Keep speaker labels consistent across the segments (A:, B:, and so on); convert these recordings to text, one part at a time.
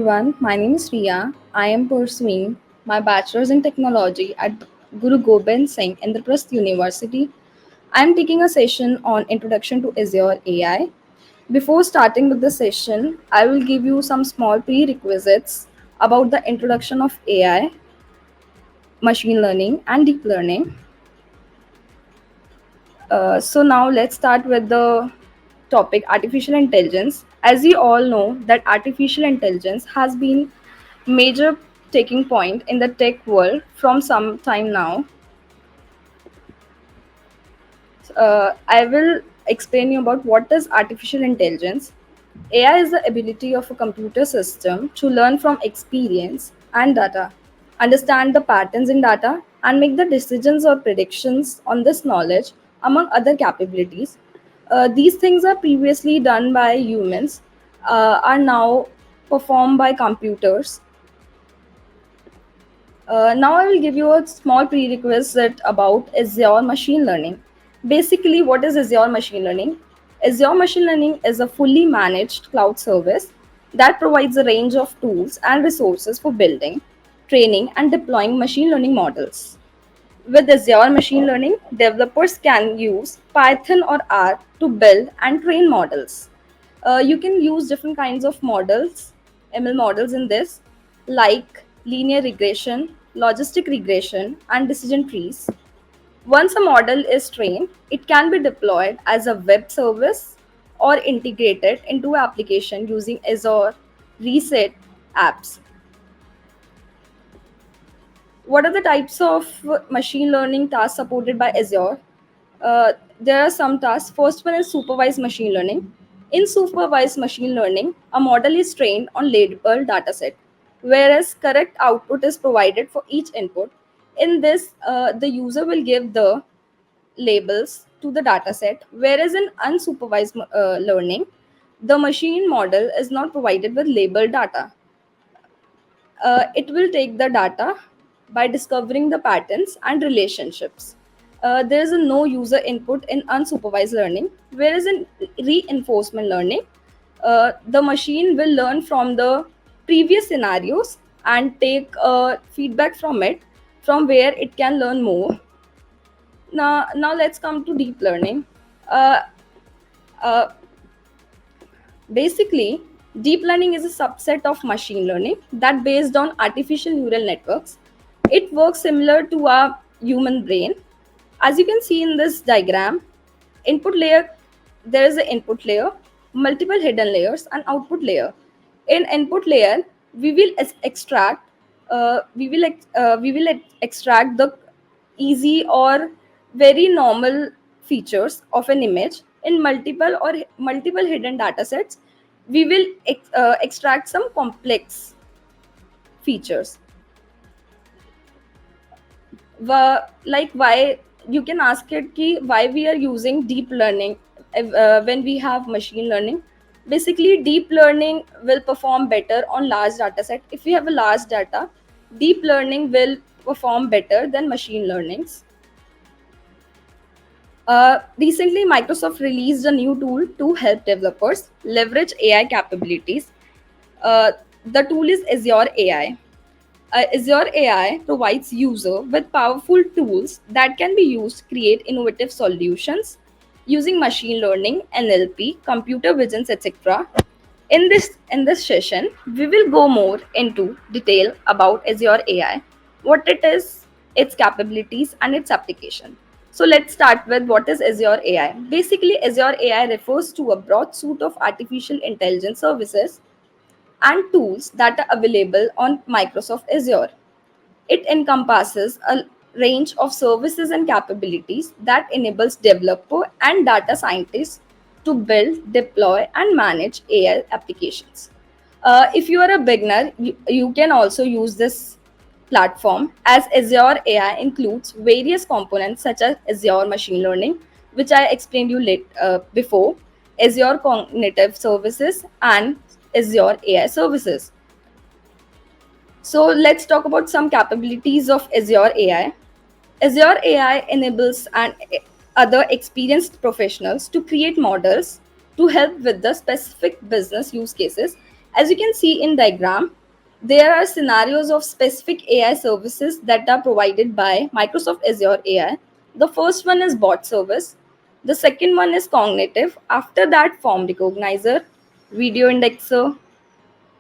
A: everyone. My name is Ria. I am pursuing my bachelor's in technology at Guru Gobind Singh Indraprasth University. I am taking a session on Introduction to Azure AI. Before starting with the session, I will give you some small prerequisites about the introduction of AI, machine learning, and deep learning. So now let's start with the topic artificial intelligence. As we all know that artificial intelligence has been major taking point in the tech world from some time now. I will explain you about what is artificial intelligence. AI is the ability of a computer system to learn from experience and data, understand the patterns in data, and make the decisions or predictions on this knowledge, among other capabilities. These things are previously done by humans, are now performed by computers. Now I will give you a small prerequisite about Azure machine learning. Basically, what is Azure machine learning? Azure machine learning is a fully managed cloud service that provides a range of tools and resources for building, training, and deploying machine learning models. With Azure machine learning, developers can use Python or R to build and train models. You can use different kinds of models, ML models in this, like linear regression, logistic regression, and decision trees. Once a model is trained, it can be deployed as a web service or integrated into application using Azure Reset apps. What are the types of machine learning tasks supported by Azure? There are some tasks. First one is supervised machine learning. In supervised machine learning, a model is trained on labeled dataset, whereas correct output is provided for each input. In this, the user will give the labels to the dataset, whereas in unsupervised learning, the machine model is not provided with labeled data. It will take the data by discovering the patterns and relationships. There is a no user input in unsupervised learning, whereas in reinforcement learning, the machine will learn from the previous scenarios and take feedback from it, from where it can learn more. Now let's come to deep learning. Uh, uh, Basically, deep learning is a subset of machine learning that based on artificial neural networks. It works similar to a human brain. As you can see in this diagram, input layer, there is an input layer, multiple hidden layers, and output layer. In input layer, we will extract, extract the easy or very normal features of an image. In multiple hidden data sets, we will extract some complex features. Like, why you can ask it ki why we are using deep learning when we have machine learning. Basically, deep learning will perform better on large data set. If we have a large data, deep learning will perform better than machine learnings. Recently, Microsoft released a new tool to help developers leverage AI capabilities. Uh, the tool is Azure AI. Azure AI provides user with powerful tools that can be used to create innovative solutions using machine learning, NLP, computer visions, etc. In this session, we will go more into detail about Azure AI, what it is, its capabilities, and its application. So let's start with what is Azure AI. Basically, Azure AI refers to a broad suite of artificial intelligence services and tools that are available on Microsoft Azure. It encompasses a range of services and capabilities that enables developer and data scientists to build, deploy, and manage AI applications. If you are a beginner, you can also use this platform, as Azure AI includes various components such as Azure Machine Learning, which I explained you before, Azure Cognitive Services, and Azure AI Services. So let's talk about some capabilities of Azure AI. Azure AI enables other experienced professionals to create models to help with the specific business use cases. As you can see in diagram, There are scenarios of specific AI services that are provided by Microsoft Azure AI. The first one is bot service. The second one is cognitive. After that, form recognizer, video indexer,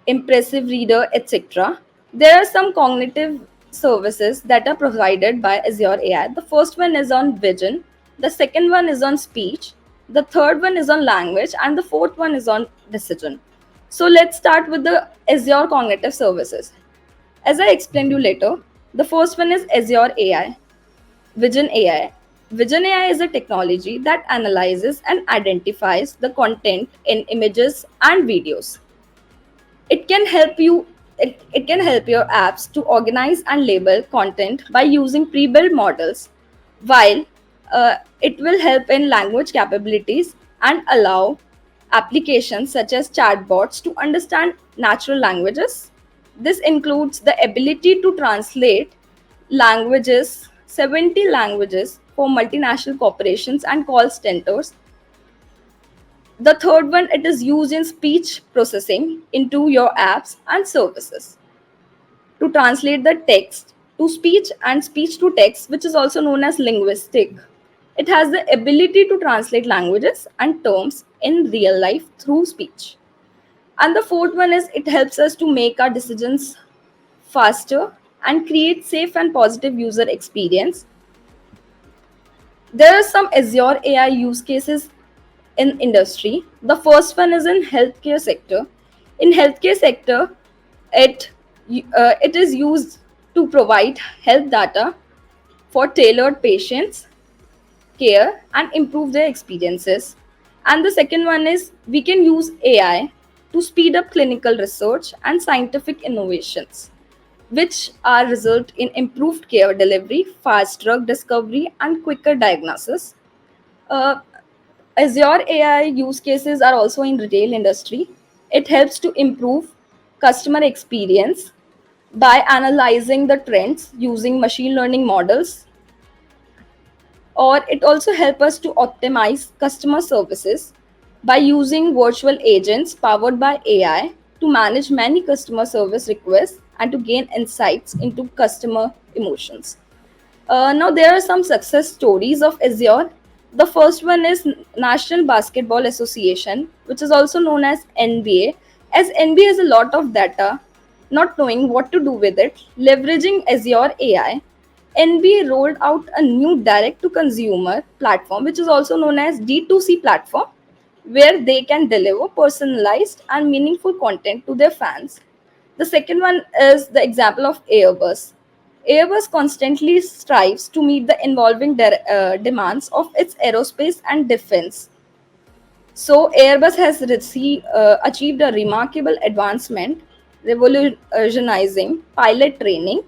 A: impressive reader, etc. There are some cognitive services that are provided by Azure AI. The first one is on vision, the second one is on speech, the third one is on language, and the fourth one is on decision. So let's start with the Azure cognitive services. As I explained you later, the first one is Azure AI, Vision AI. Vision AI is a technology that analyzes and identifies the content in images and videos. It can help your apps to organize and label content by using pre-built models, while it will help in language capabilities and allow applications such as chatbots to understand natural languages. This includes the ability to translate languages, 70 languages for multinational corporations and call centers. The third one, it is used in speech processing into your apps and services to translate the text to speech and speech to text, which is also known as linguistic. It has the ability to translate languages and terms in real life through speech. And the fourth one is it helps us to make our decisions faster and create safe and positive user experience. There are some Azure AI use cases in industry. The first one is in healthcare sector. In healthcare sector, it it is used to provide health data for tailored patients care and improve their experiences. And the second one is we can use AI to speed up clinical research and scientific innovations, which are result in improved care delivery, fast drug discovery, and quicker diagnosis. Uh, Azure AI use cases are also in retail industry. It helps to improve customer experience by analyzing the trends using machine learning models, or it also helps us to optimize customer services by using virtual agents powered by AI to manage many customer service requests and to gain insights into customer emotions. Now, there are some success stories of Azure. The first one is National Basketball Association, which is also known as NBA. As NBA has a lot of data, not knowing what to do with it, leveraging Azure AI, NBA rolled out a new direct to consumer platform, which is also known as D2C platform, where they can deliver personalized and meaningful content to their fans. The second one is the example of Airbus. Airbus constantly strives to meet the evolving demands of its aerospace and defense. So, Airbus has achieved a remarkable advancement, revolutionizing pilot training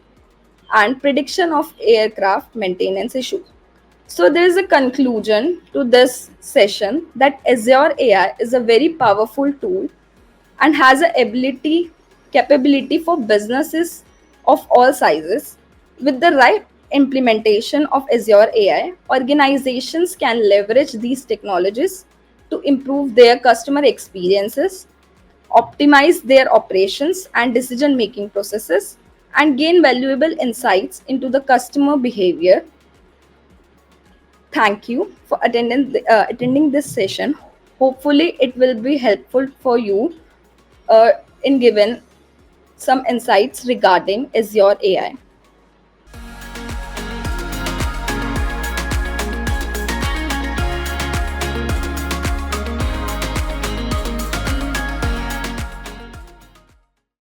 A: and prediction of aircraft maintenance issues. So, there is a conclusion to this session that Azure AI is a very powerful tool and has a ability capability for businesses of all sizes. With the right implementation of Azure AI, organizations can leverage these technologies to improve their customer experiences, optimize their operations and decision making processes, and gain valuable insights into the customer behavior. Thank you for attending this session. Hopefully, it will be helpful for you in giving some insights regarding Azure AI.